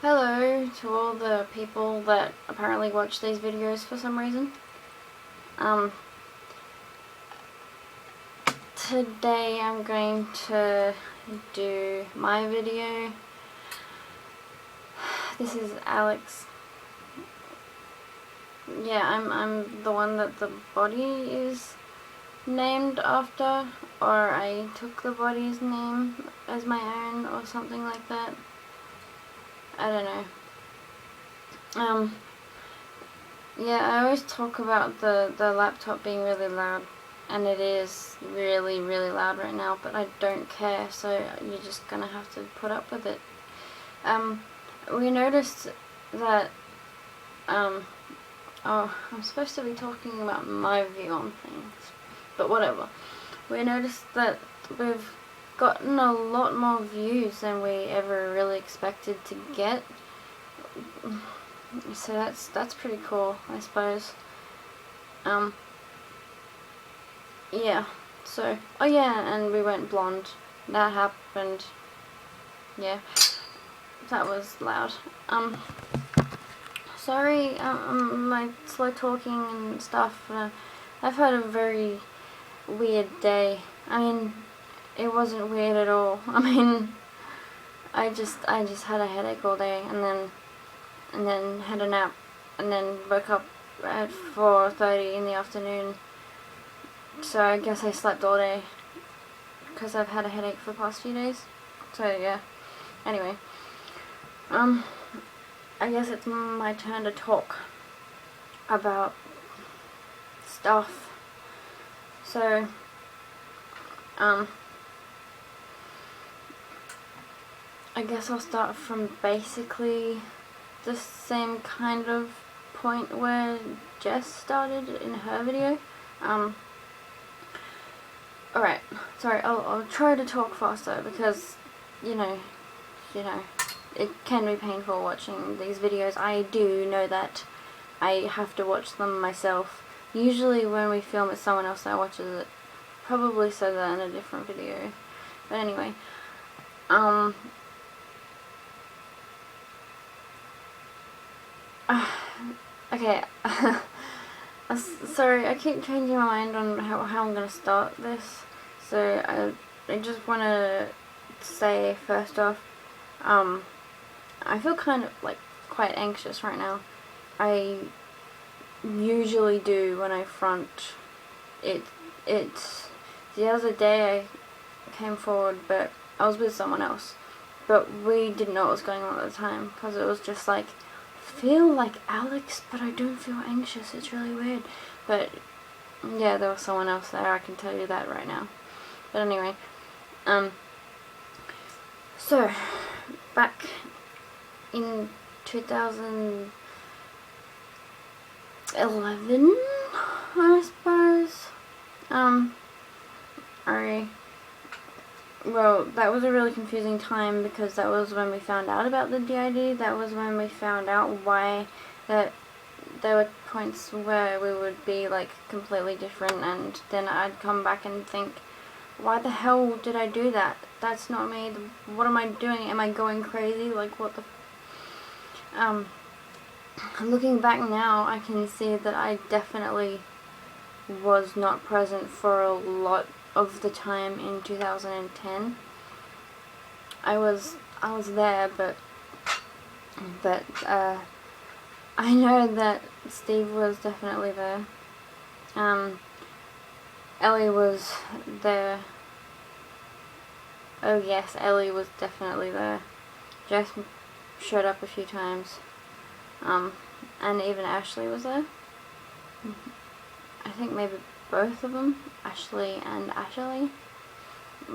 Hello to all the people that apparently watch these videos for some reason. Today I'm going to do my video. This is Alex. Yeah, I'm the one that the body is named after, or I took the body's name as my own or something like that. I don't know. Yeah, I always talk about the laptop being really loud, and it is really loud right now, but I don't care, so you're just gonna have to put up with it. We noticed that, oh, I'm supposed to be talking about my view on things, but whatever. We noticed that we've gotten a lot more views than we ever really expected to get. So that's pretty cool, I suppose. Yeah, so, oh yeah, and we went blonde. That happened. Yeah, that was loud. Sorry, my slow talking and stuff. I've had a very weird day. I mean, it wasn't weird at all. I mean, I just had a headache all day, and then had a nap, and then woke up at 4:30 in the afternoon. So I guess I slept all day, because I've had a headache for the past few days. So yeah, anyway, I guess it's my turn to talk about stuff. So, I guess I'll start from basically the same kind of point where Jess started in her video. Alright, sorry, I'll try to talk faster because, you know, it can be painful watching these videos. I do know that. I have to watch them myself. Usually when we film it's someone else that watches it. Probably said that in a different video. But anyway, okay, sorry, I keep changing my mind on how I'm gonna start this. So I just want to say first off, I feel kind of like quite anxious right now. I usually do when I front. The other day I came forward, but I was with someone else, but we didn't know what was going on at the time, because it was just like, feel like Alex, but I don't feel anxious. It's really weird. But yeah, there was someone else there, I can tell you that right now. But anyway, so back in 2011, I suppose, well, that was a really confusing time, because that was when we found out about the DID. That was when we found out why that there were points where we would be like completely different, and then I'd come back and think, why the hell did I do that? That's not me. What am I doing? Am I going crazy? Like, what the... Looking back now, I can see that I definitely was not present for a lot of the time in 2010. I was there, but I know that Steve was definitely there. Ellie was there. Oh yes, Ellie was definitely there. Jess showed up a few times. And even Ashley was there. I think maybe both of them, Ashley and Ashley.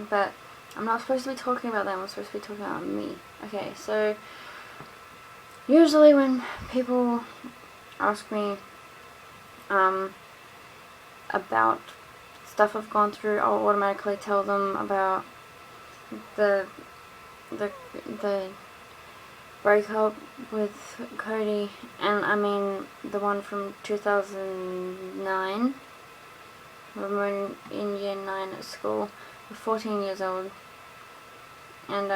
But I'm not supposed to be talking about them, I'm supposed to be talking about me. Okay, so usually when people ask me about stuff I've gone through, I'll automatically tell them about the breakup with Cody, and I mean the one from 2009. We were in year 9 at school. We're 14 years old, and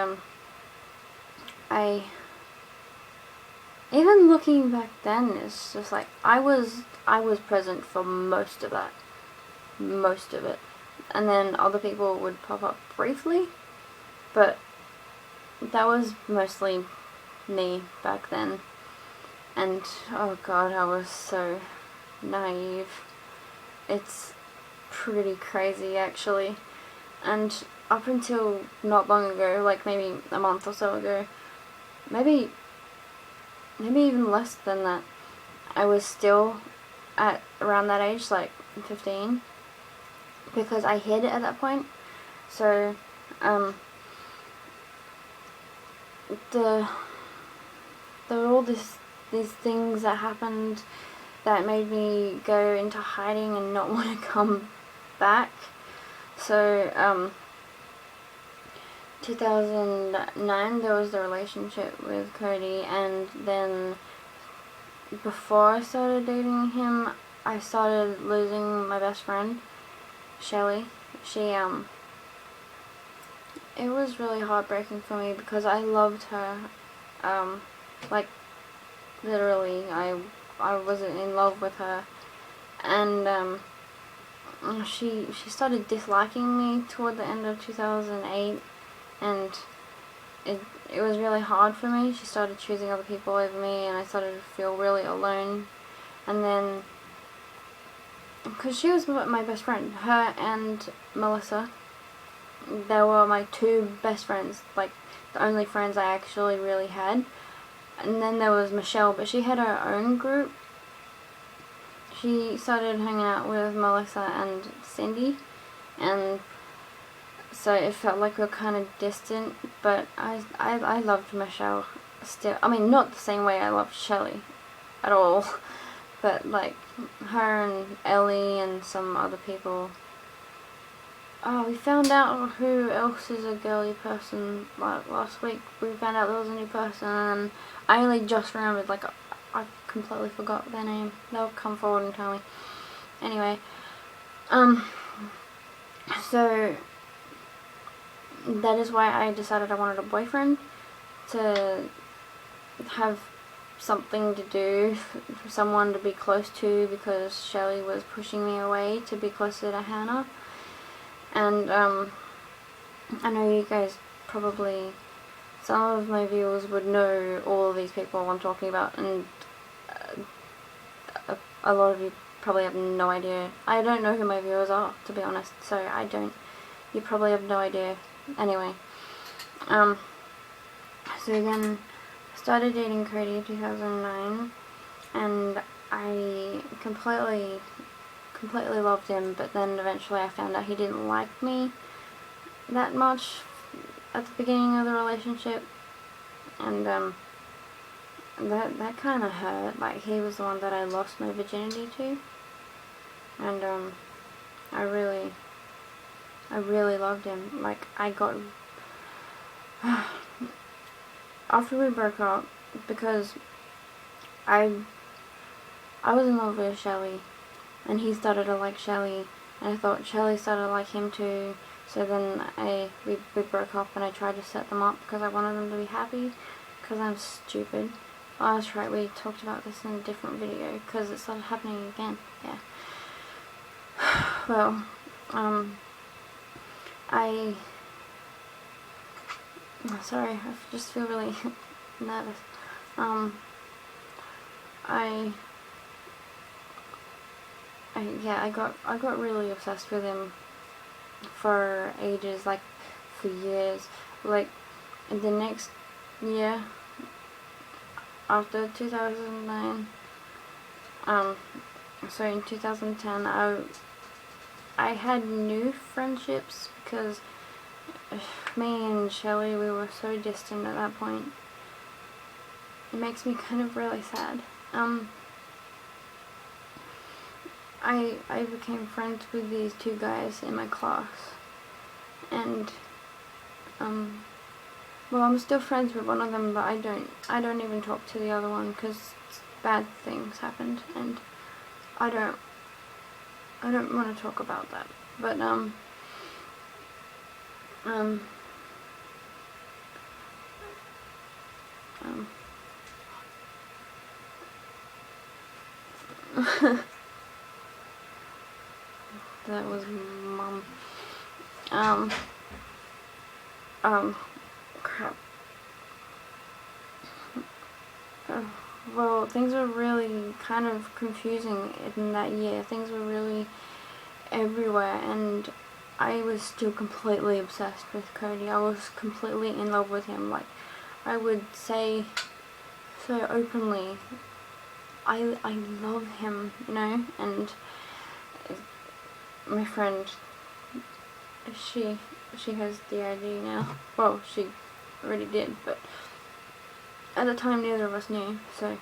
I even looking back then, it's just like I was present for most of that, most of it, and then other people would pop up briefly, but that was mostly me back then. And oh god, I was so naive. It's pretty crazy actually. And up until not long ago, like maybe a month or so ago, maybe even less than that, I was still at around that age, like 15, because I hid at that point. So there were all these things that happened that made me go into hiding and not want to come back. So 2009 there was the relationship with Cody, and then before I started dating him, I started losing my best friend, Shelly. It was really heartbreaking for me because I loved her. Like, literally, I was in love with her. And, she started disliking me toward the end of 2008, and it was really hard for me. She started choosing other people over me, and I started to feel really alone. And then, because she was my best friend, her and Melissa, they were my two best friends, like the only friends I actually really had. And then there was Michelle, but she had her own group. She started hanging out with Melissa and Cindy, and so it felt like we were kind of distant, but I loved Michelle still. I mean, not the same way I loved Shelley at all, but like her and Ellie and some other people. Oh, we found out who else is a girly person, like last week. We found out there was a new person, and I only just remembered, like, I completely forgot their name. They'll come forward and tell me. Anyway, so that is why I decided I wanted a boyfriend, to have something to do, for someone to be close to, because Shelley was pushing me away to be closer to Hannah. And I know you guys probably, some of my viewers would know all of these people I'm talking about, and a lot of you probably have no idea. I don't know who my viewers are, to be honest, so you probably have no idea. Anyway, so then I started dating Cody in 2009, and I completely loved him, but then eventually I found out he didn't like me that much at the beginning of the relationship, and that kind of hurt. Like, he was the one that I lost my virginity to, and I really loved him. Like, I got after we broke up, because I was in love with Shelley, and he started to like Shelley, and I thought Shelley started to like him too. So then we broke up, and I tried to set them up because I wanted them to be happy, because I'm stupid. Oh, that's right, we talked about this in a different video, because it started happening again. Yeah. Well, sorry, I just feel really nervous. I got really obsessed with him for ages, like for years. Like, the next year after 2009, so in 2010, I had new friendships, because me and Shelley, we were so distant at that point. It makes me kind of really sad. I became friends with these two guys in my class, and well, I'm still friends with one of them, but I don't even talk to the other one, because bad things happened, and I don't want to talk about that. But That was Mum. Um, crap. Well, things were really kind of confusing in that year. Things were really everywhere, and I was still completely obsessed with Cody. I was completely in love with him. Like, I would say so openly, I love him, you know, and my friend, she has DID now. Well, she already did, but at the time neither of us knew, so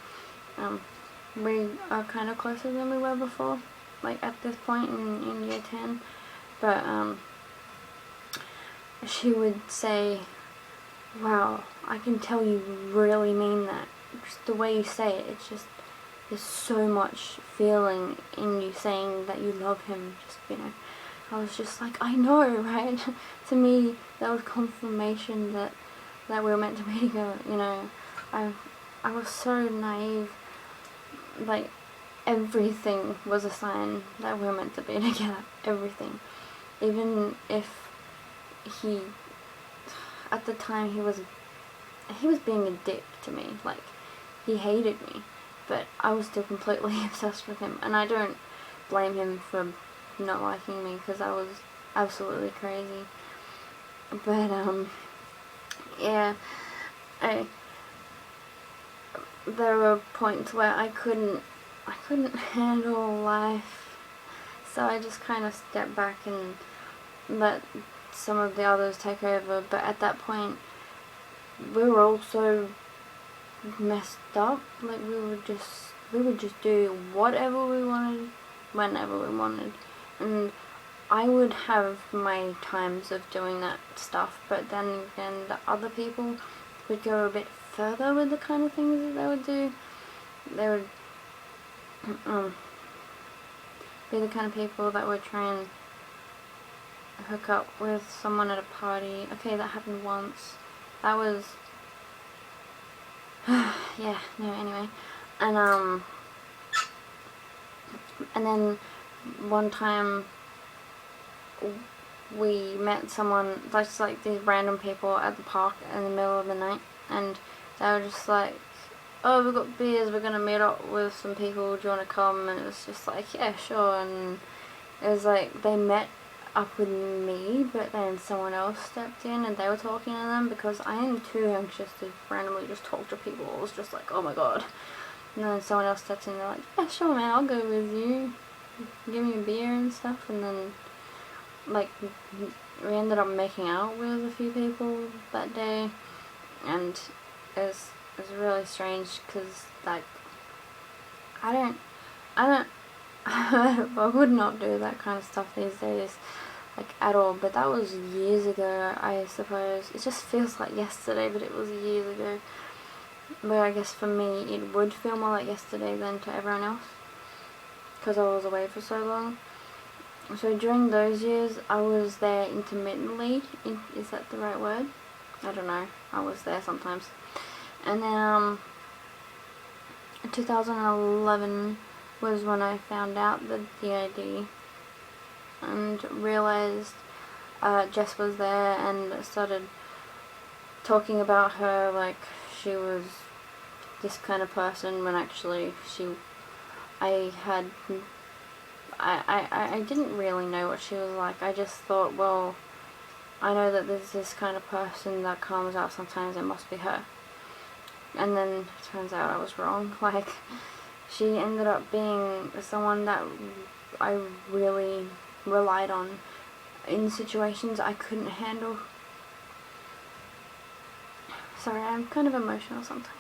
we are kind of closer than we were before, like at this point in year 10, but she would say, wow, I can tell you really mean that. Just the way you say it, it's just, there's so much feeling in you saying that you love him, just, you know. I was just like, I know, right? To me, that was confirmation that we were meant to be together, you know. I was so naive, like, everything was a sign that we were meant to be together, everything. Even if he, at the time, he was being a dick to me, like, he hated me, but I was still completely obsessed with him, and I don't blame him for not liking me, because I was absolutely crazy, but, yeah, there were points where I couldn't handle life, so I just kind of stepped back and let some of the others take over, but at that point, we were all so messed up, like we would just do whatever we wanted, whenever we wanted, and I would have my times of doing that stuff, but then again, the other people would go a bit further with the kind of things that they would do. They would be the kind of people that would try and hook up with someone at a party. Okay, that happened once. That was yeah, no, anyway. And then one time we met someone, just like these random people at the park in the middle of the night, and they were just like, oh, we've got beers, we're gonna meet up with some people, do you wanna come? And it was just like, yeah, sure. And it was like, they met up with me, but then someone else stepped in and they were talking to them, because I am too anxious to randomly just talk to people. It was just like, oh my god. And then someone else stepped in and they're like, yeah, sure man, I'll go with you, give me a beer and stuff. And then, like, we ended up making out with a few people that day, and it was really strange, because, like, I would not do that kind of stuff these days, like, at all, but that was years ago, I suppose. It just feels like yesterday, but it was years ago. But I guess for me, it would feel more like yesterday than to everyone else, because I was away for so long. So during those years, I was there intermittently. Is that the right word? I don't know. I was there sometimes. And then, 2011 was when I found out the DID and realized Jess was there, and started talking about her like she was this kind of person, when actually I didn't really know what she was like. I just thought, well, I know that there's this kind of person that comes out sometimes, it must be her. And then it turns out I was wrong. Like, she ended up being someone that I really relied on in situations I couldn't handle. Sorry, I'm kind of emotional sometimes.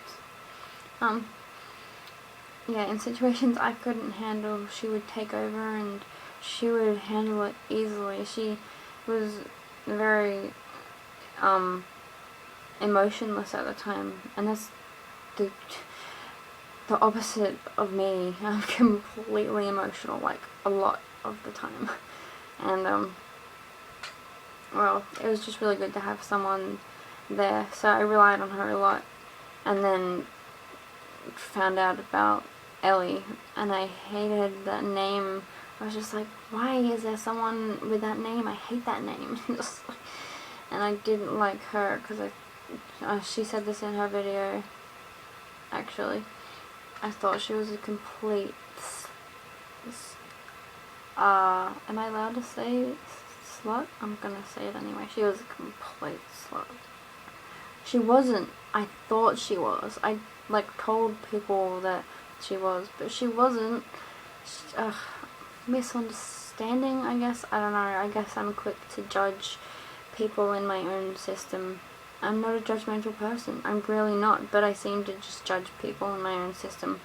Yeah, in situations I couldn't handle, she would take over, and she would handle it easily. She was very emotionless at the time, and that's the opposite of me. I'm completely emotional, like, a lot of the time. And well, it was just really good to have someone there, so I relied on her a lot. And then found out about Ellie, and I hated that name. I was just like, why is there someone with that name? I hate that name. And I didn't like her because she said this in her video, actually. I thought she was a complete am I allowed to say slut? I'm gonna say it anyway. She was a complete slut. She wasn't. I thought she was. I told people that she was, but she wasn't. Misunderstanding, I guess. I don't know. I guess I'm quick to judge people in my own system. I'm not a judgmental person. I'm really not, but I seem to just judge people in my own system,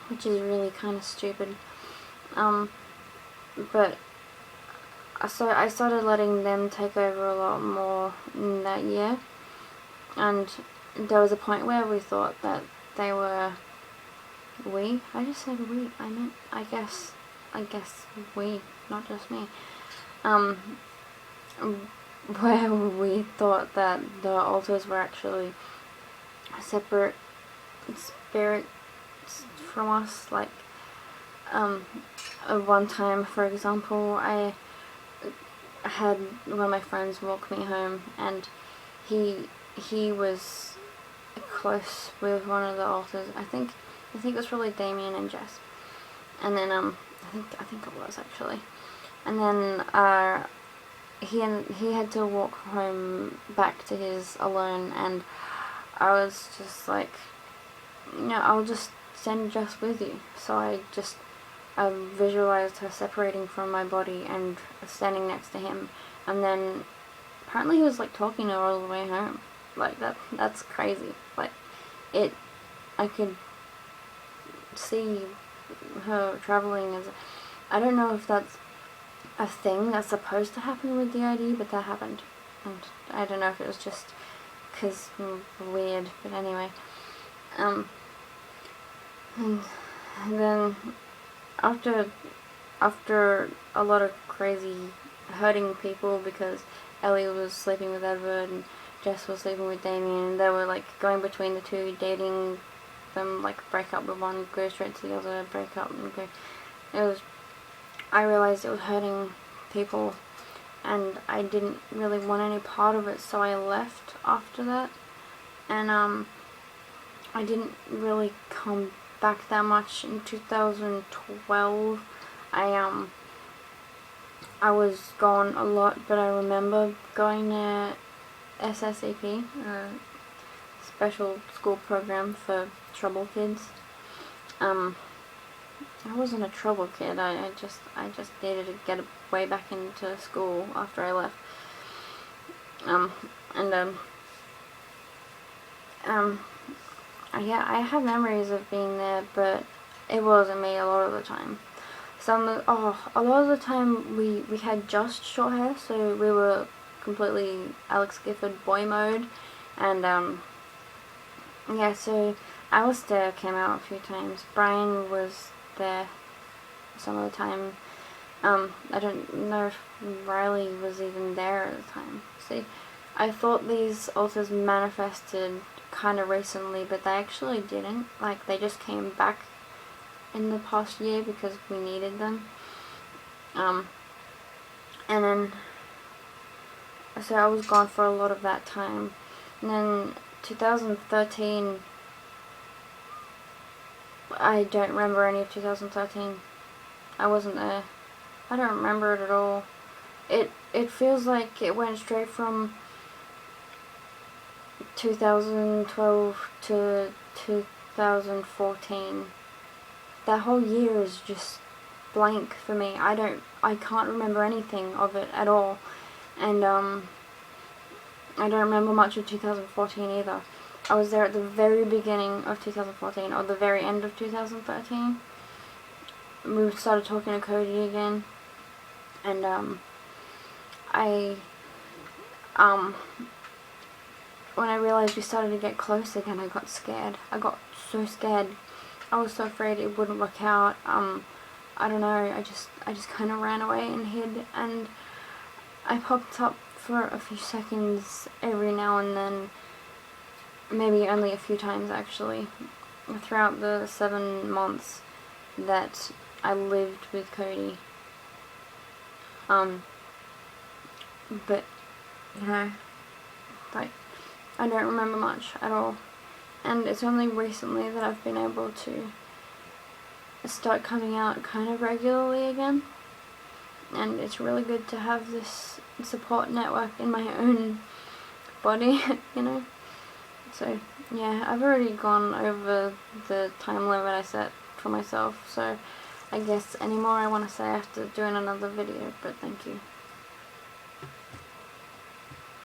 which is really kind of stupid. But so I started letting them take over a lot more in that year, and there was a point where we thought that they were I just said we, I meant I guess we, not just me, where we thought that the altars were actually separate spirits from us. One time, for example, I had one of my friends walk me home, and he was close with one of the altars. I think it was probably Damien and Jess, and then I think it was actually, and then he had to walk home back to his alone, and I was just like, I'll just send Jess with you. So I visualized her separating from my body and standing next to him, and then apparently he was talking to her all the way home. That's crazy. I could see her traveling as I don't know if that's a thing that's supposed to happen with the ID, but that happened, and I don't know if it was just because weird, but anyway. And then after a lot of crazy hurting people, because Ellie was sleeping with Edward and Jess was sleeping with Damien, and they were going between the two, dating them, break up with one, go straight to the other, break up and go. I realized it was hurting people, and I didn't really want any part of it, so I left after that, and I didn't really come back that much. In 2012, I was gone a lot, but I remember going to SSEP, a special school program for trouble kids. I wasn't a trouble kid. I just needed to get way back into school after I left. Yeah, I have memories of being there, but it wasn't me a lot of the time. A lot of the time we had just short hair, so we were completely Alex Gifford boy mode, and yeah, so Alistair came out a few times. Brian was there some of the time. I don't know if Riley was even there at the time. See, I thought these altars manifested kind of recently, but they actually didn't. They just came back in the past year because we needed them. And then, so I was gone for a lot of that time. And then 2013, I don't remember any of 2013. I wasn't there. I don't remember it at all. It feels like it went straight from 2012 to 2014. That whole year is just blank for me. I can't remember anything of it at all. And I don't remember much of 2014 either. I was there at the very beginning of 2014 or the very end of 2013. We started talking to Cody again, and when I realized we started to get close again, I got scared. I got so scared. I was so afraid it wouldn't work out. I don't know, I just kind of ran away and hid, and I popped up for a few seconds every now and then, maybe only a few times actually, throughout the 7 months that I lived with Cody. But, you know, like, I don't remember much at all. And it's only recently that I've been able to start coming out kind of regularly again. And it's really good to have this support network in my own body, you know. So, yeah, I've already gone over the time limit I set for myself, so I guess any more I want to say I have to do in another video, but thank you.